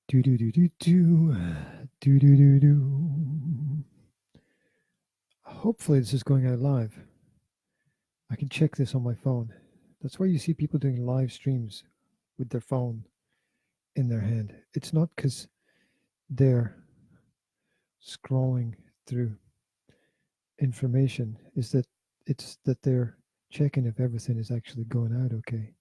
Do do do do do do do do do. Hopefully this is going out live. I can check this on my phone. That's why you see people doing live streams with their phone in their hand. It's not because they're scrolling through information, it's that they're checking if everything is actually going out okay.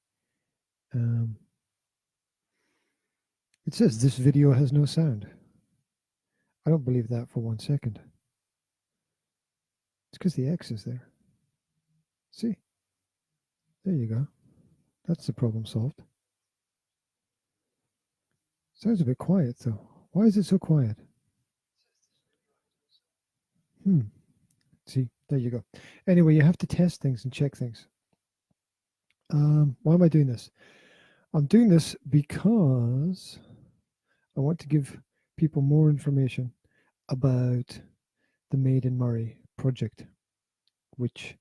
It says this video has no sound. I don't believe that for 1 second. It's because the X is there. See? There you go. That's the problem solved. Sounds a bit quiet though. Why is it so quiet? See, there you go. Anyway, you have to test things and check things. Why am I doing this? I'm doing this because I want to give people more information about the IN MORAY project, which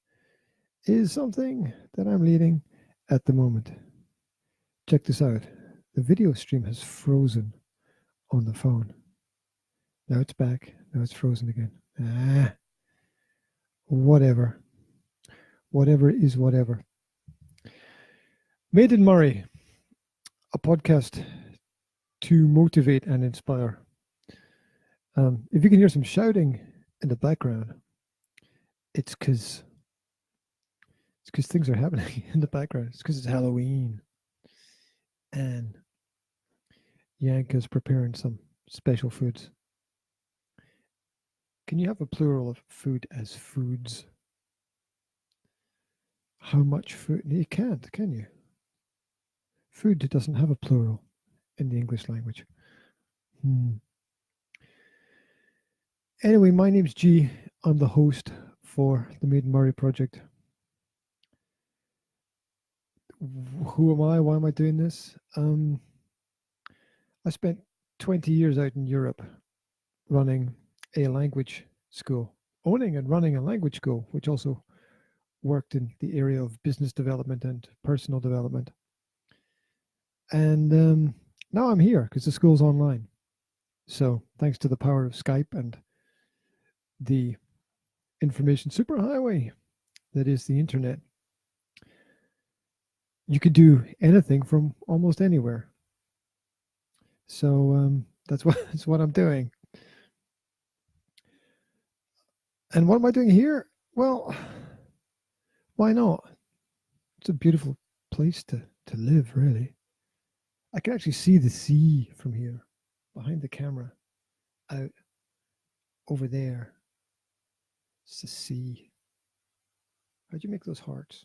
is something that I'm leading at the moment. Check this out. The video stream has frozen on the phone. Now it's back. Now it's frozen again. Whatever. Whatever is whatever. IN MORAY, a podcast to motivate and inspire. If you can hear some shouting in the background, it's because things are happening in the background. It's because it's Halloween, and Yanka's preparing some special foods. Can you have a plural of food as foods? How much food? You can't, can you? Food doesn't have a plural in the English language. Anyway, my name's G. I'm the host for the IN MORAY project. Who am I? Why am I doing this? I spent 20 years out in Europe running a language school, owning and running a language school, which also worked in the area of business development and personal development. And now I'm here because the school's online. So thanks to the power of Skype and the information superhighway that is the internet, you could do anything from almost anywhere. So that's what I'm doing. And what am I doing here? Well, why not? It's a beautiful place to live, really. I can actually see the sea from here, behind the camera, out over there. It's the sea. How'd you make those hearts?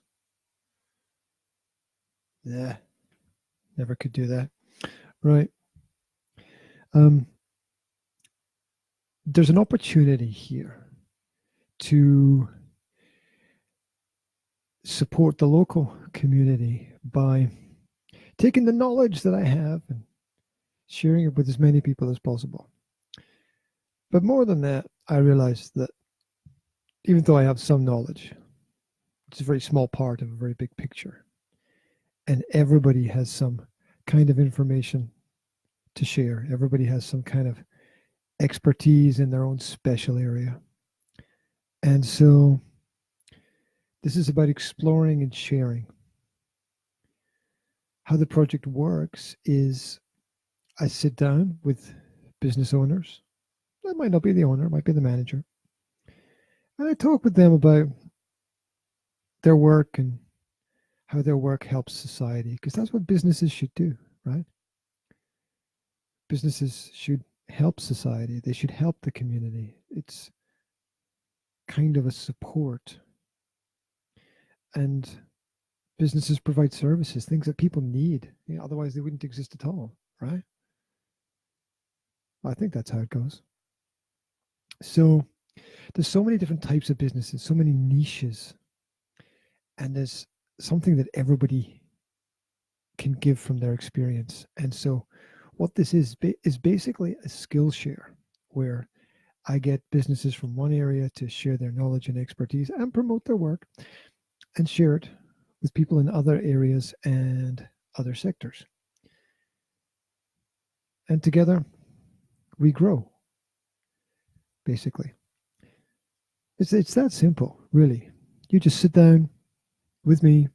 Yeah, never could do that. Right. There's an opportunity here to support the local community by taking the knowledge that I have and sharing it with as many people as possible. But more than that, I realized that even though I have some knowledge, it's a very small part of a very big picture. And everybody has some kind of information to share. Everybody has some kind of expertise in their own special area. And so this is about exploring and sharing. How the project works is I sit down with business owners. That might not be the owner, it might be the manager. And I talk with them about their work and how their work helps society, because that's what businesses should do, right? Businesses should help society. They should help the community. It's kind of a support. And businesses provide services, things that people need. Otherwise, they wouldn't exist at all, right? I think that's how it goes. So there's so many different types of businesses, so many niches, and there's something that everybody can give from their experience. And so what this is basically a skill share where I get businesses from one area to share their knowledge and expertise and promote their work and share it with people in other areas and other sectors. And together, we grow, basically. It's that simple, really. You just sit down with me,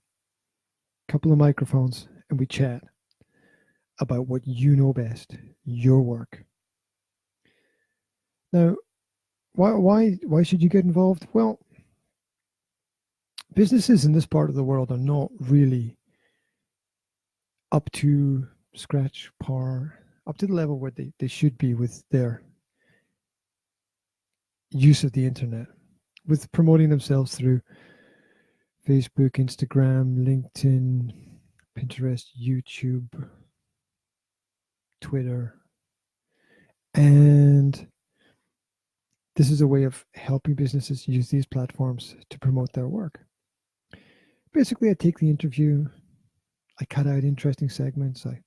couple of microphones, and we chat about what you know best, your work. Now, why should you get involved? Well, businesses in this part of the world are not really up to scratch, par, up to the level where they should be with their use of the internet, with promoting themselves through Facebook, Instagram, LinkedIn, Pinterest, YouTube, Twitter. And this is a way of helping businesses use these platforms to promote their work. Basically, I take the interview, I cut out interesting segments, I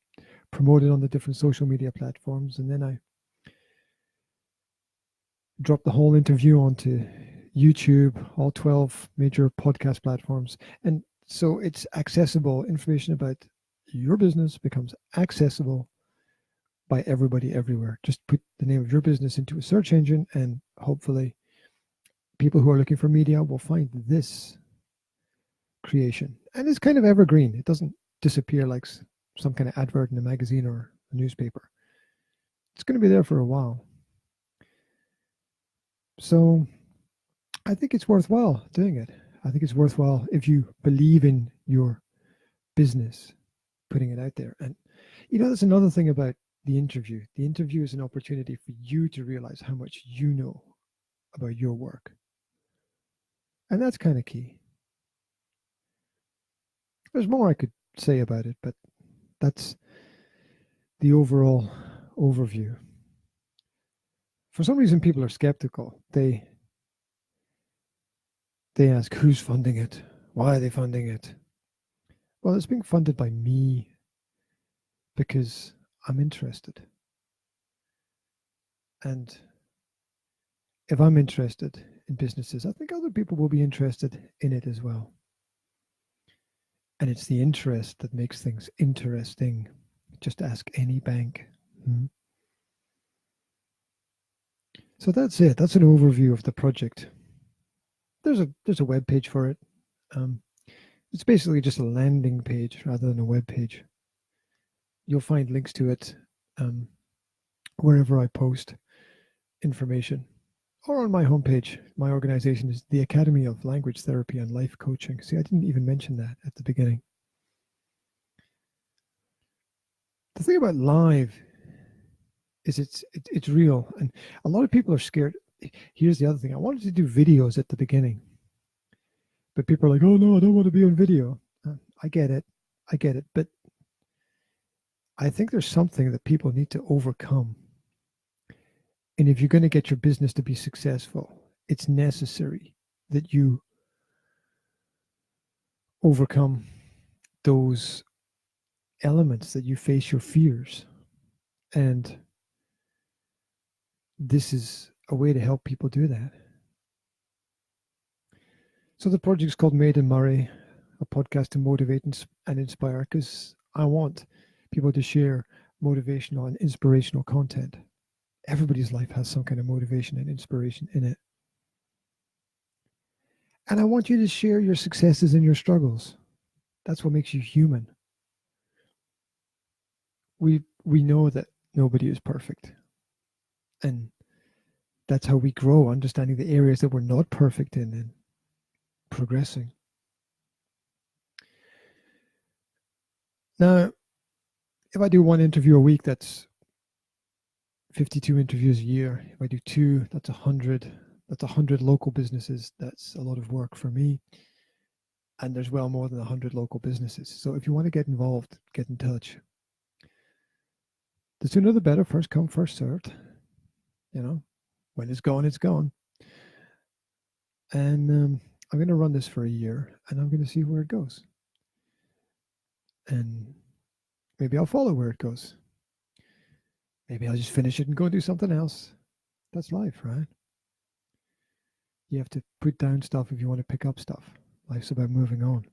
promote it on the different social media platforms, and then I drop the whole interview onto YouTube, all 12 major podcast platforms. And so it's accessible. Information about your business becomes accessible by everybody everywhere. Just put the name of your business into a search engine, and hopefully people who are looking for media will find this creation. And it's kind of evergreen. It doesn't disappear like some kind of advert in a magazine or a newspaper. It's going to be there for a while. So I think it's worthwhile doing it. I think it's worthwhile if you believe in your business, putting it out there. And that's another thing about the interview. The interview is an opportunity for you to realize how much you know about your work. And that's kind of key. There's more I could say about it, but that's the overall overview. For some reason, people are skeptical. They ask, who's funding it? Why are they funding it? Well, it's being funded by me because I'm interested. And if I'm interested in businesses, I think other people will be interested in it as well. And it's the interest that makes things interesting. Just ask any bank. So that's it. That's an overview of the project. There's a web page for it. It's basically just a landing page rather than a web page. You'll find links to it wherever I post information, or on my homepage. My organization is the Academy of Language Therapy and Life Coaching. See, I didn't even mention that at the beginning. The thing about live is it's real, and a lot of people are scared. Here's the other thing. I wanted to do videos at the beginning, but people are like, oh no, I don't want to be on video. I get it, but I think there's something that people need to overcome. And if you're going to get your business to be successful, it's necessary that you overcome those elements, that you face your fears. And this is a way to help people do that. So the project is called IN MORAY, a podcast to motivate and inspire, because I want people to share motivational and inspirational content. Everybody's life has some kind of motivation and inspiration in it. And I want you to share your successes and your struggles. That's what makes you human. We know that nobody is perfect. And that's how we grow, understanding the areas that we're not perfect in and progressing. Now, if I do one interview a week, that's 52 interviews a year. If I do two, that's 100. That's 100 local businesses. That's a lot of work for me. And there's well more than 100 local businesses. So if you want to get involved, get in touch. The sooner the better. First come, first served. When it's gone, it's gone. And I'm going to run this for a year, and I'm going to see where it goes. And maybe I'll follow where it goes. Maybe I'll just finish it and go do something else. That's life, right? You have to put down stuff if you want to pick up stuff. Life's about moving on.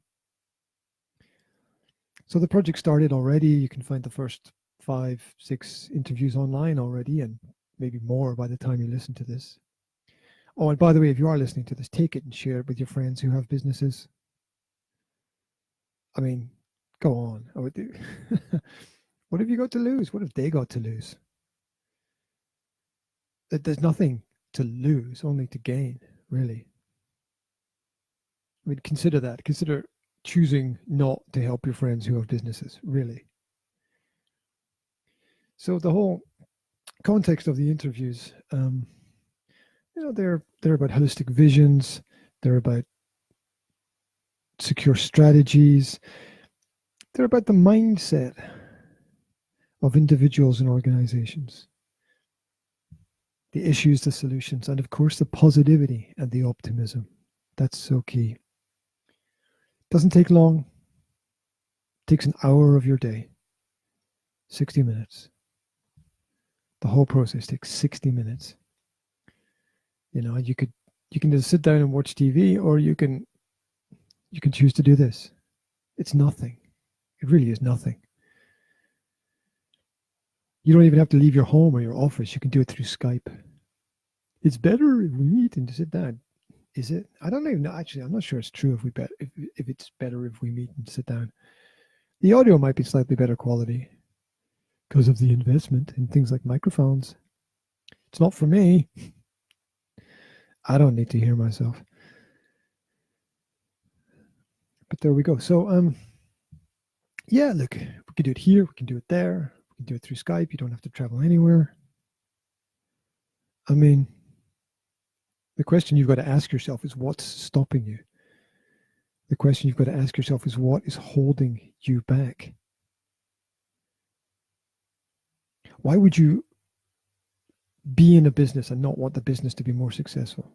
So the project started already. You can find the first 5, 6 interviews online already, and maybe more by the time you listen to this. Oh, and by the way, if you are listening to this, take it and share it with your friends who have businesses. I mean, go on. What have you got to lose? What have they got to lose? There's nothing to lose, only to gain, really. I mean, consider that. Consider choosing not to help your friends who have businesses, really. So the whole context of the interviews, they're about holistic visions. They're about secure strategies. They're about the mindset of individuals and organizations, the issues, the solutions, and of course the positivity and the optimism. That's so key. Doesn't take long. Takes an hour of your day, 60 minutes. The whole process takes 60 minutes. You can just sit down and watch TV, or you can choose to do this. It's nothing. It really is nothing. You don't even have to leave your home or your office. You can do it through Skype. It's better if we meet and sit down. Is it? I don't even know. Actually, I'm not sure it's true if it's better if we meet and sit down. The audio might be slightly better quality because of the investment in things like microphones. It's not for me. I don't need to hear myself. But there we go. So, yeah, look, we can do it here. We can do it there. We can do it through Skype. You don't have to travel anywhere. I mean, the question you've got to ask yourself is what's stopping you? The question you've got to ask yourself is what is holding you back? Why would you be in a business and not want the business to be more successful?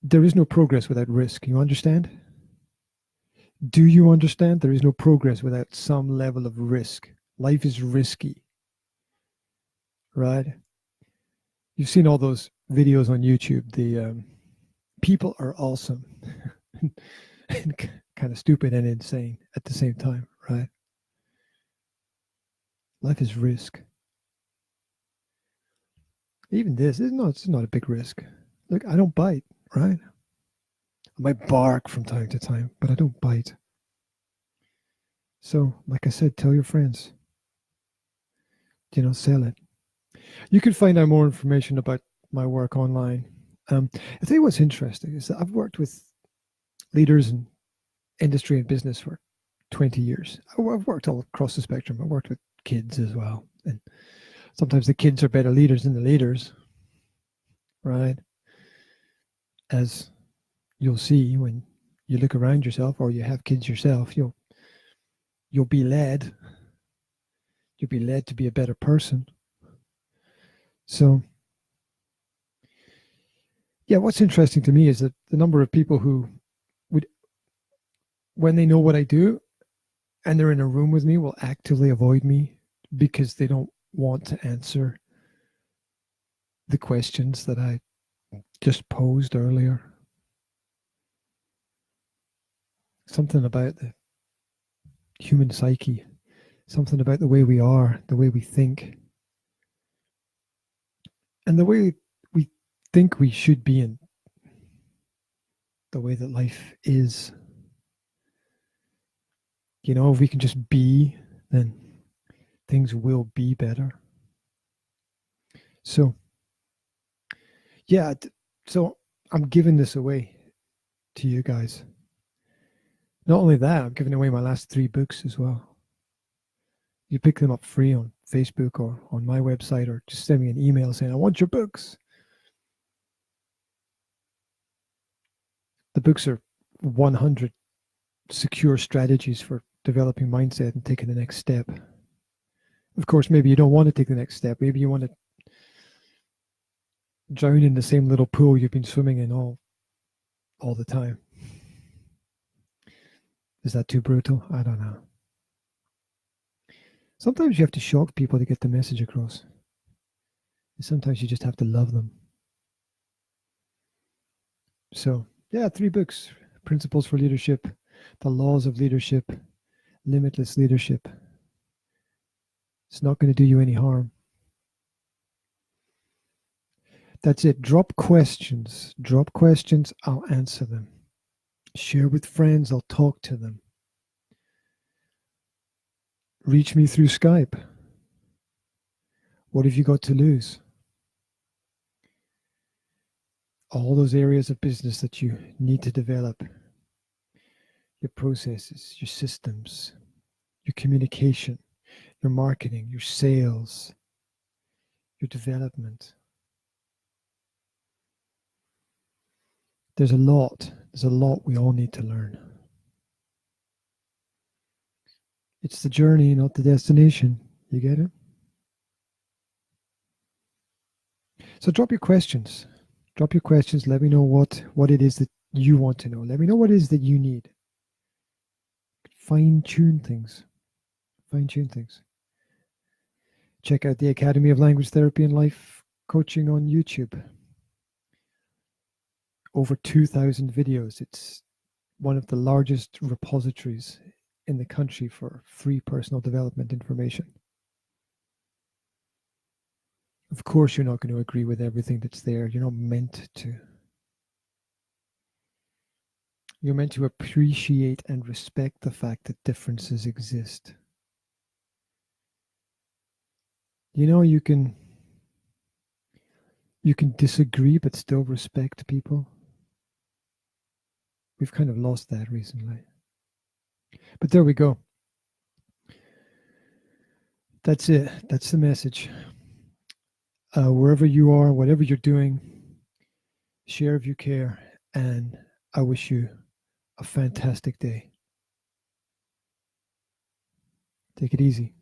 There is no progress without risk. You understand? Do you understand? There is no progress without some level of risk. Life is risky, right? You've seen all those videos on YouTube. The people are awesome and kind of stupid and insane at the same time, right? Life is risk. Even this, it's not a big risk. Look, I don't bite, right? I might bark from time to time, but I don't bite. So, like I said, tell your friends. Sell it. You can find out more information about my work online. I'll tell you what's interesting is that I've worked with leaders in industry and business for 20 years. I've worked all across the spectrum. I've worked with kids as well. And sometimes the kids are better leaders than the leaders, right? As you'll see when you look around yourself or you have kids yourself, you'll be led. You'll be led to be a better person. So, yeah, what's interesting to me is that the number of people who would, when they know what I do and they're in a room with me, will actively avoid me because they don't want to answer the questions that I just posed earlier. Something about the human psyche, something about the way we are, the way we think, and the way we think we should be in the way that life is. If we can just be, then things will be better. So, yeah, so I'm giving this away to you guys. Not only that, I'm giving away my last 3 books as well. You pick them up free on Facebook or on my website, or just send me an email saying, I want your books. The books are 100 secure strategies for developing mindset and taking the next step. Of course, maybe you don't want to take the next step. Maybe you want to drown in the same little pool you've been swimming in all the time. Is that too brutal? I don't know. Sometimes you have to shock people to get the message across. And sometimes you just have to love them. So, yeah, 3 books. Principles for Leadership, The Laws of Leadership, Limitless Leadership, It's not going to do you any harm. That's it. Drop questions. Drop questions. I'll answer them. Share with friends. I'll talk to them. Reach me through Skype. What have you got to lose? All those areas of business that you need to develop, your processes, your systems, your communication, your marketing, your sales, your development. There's a lot we all need to learn. It's the journey, not the destination. You get it? So drop your questions. Drop your questions. Let me know what it is that you want to know. Let me know what it is that you need. Fine-tune things. Fine-tune things. Check out the Academy of Language Therapy and Life Coaching on YouTube. Over 2,000 videos. It's one of the largest repositories in the country for free personal development information. Of course, you're not going to agree with everything that's there. You're not meant to. You're meant to appreciate and respect the fact that differences exist. You know, you can disagree but still respect people. We've kind of lost that recently. But there we go. That's it. That's the message. Wherever you are, whatever you're doing, share if you care, and I wish you a fantastic day. Take it easy.